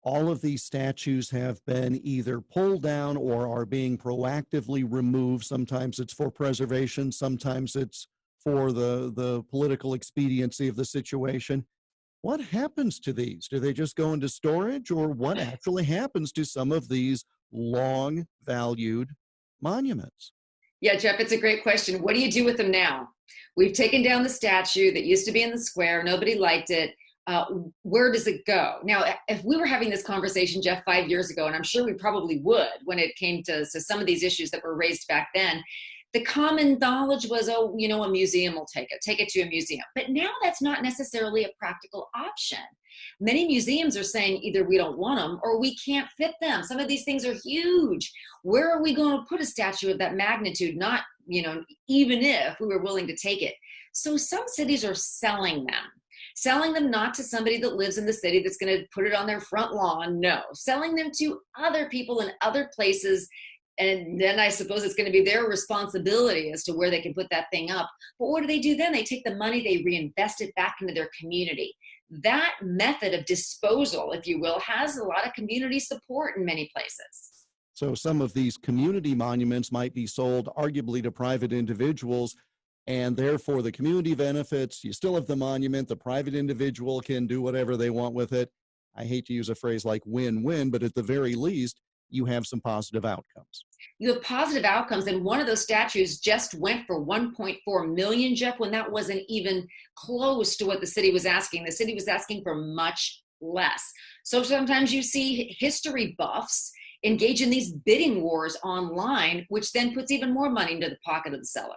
all of these statues have been either pulled down or are being proactively removed. Sometimes it's for preservation, sometimes it's for the political expediency of the situation. What happens to these? Do they just go into storage, or what actually happens to some of these long valued monuments? Yeah, Jeff, it's a great question. What do you do with them now? We've taken down the statue that used to be in the square. Nobody liked it. Where does it go? Now, if we were having this conversation, Jeff, 5 years ago, and I'm sure we probably would when it came to some of these issues that were raised back then, the common knowledge was, oh, a museum will take it to a museum. But now that's not necessarily a practical option. Many museums are saying either we don't want them or we can't fit them. Some of these things are huge. Where are we going to put a statue of that magnitude? Not, even if we were willing to take it. So some cities are selling them not to somebody that lives in the city that's going to put it on their front lawn. No, selling them to other people in other places. And then I suppose it's going to be their responsibility as to where they can put that thing up. But what do? Then they take the money, they reinvest it back into their community. That method of disposal, if you will, has a lot of community support in many places. So some of these community monuments might be sold arguably to private individuals, and therefore the community benefits. You still have the monument. The private individual can do whatever they want with it. I hate to use a phrase like win-win, but at the very least, you have some positive outcomes. You have positive outcomes, and one of those statues just went for $1.4 million, Jeff, when that wasn't even close to what the city was asking. The city was asking for much less. So sometimes you see history buffs engage in these bidding wars online, which then puts even more money into the pocket of the seller.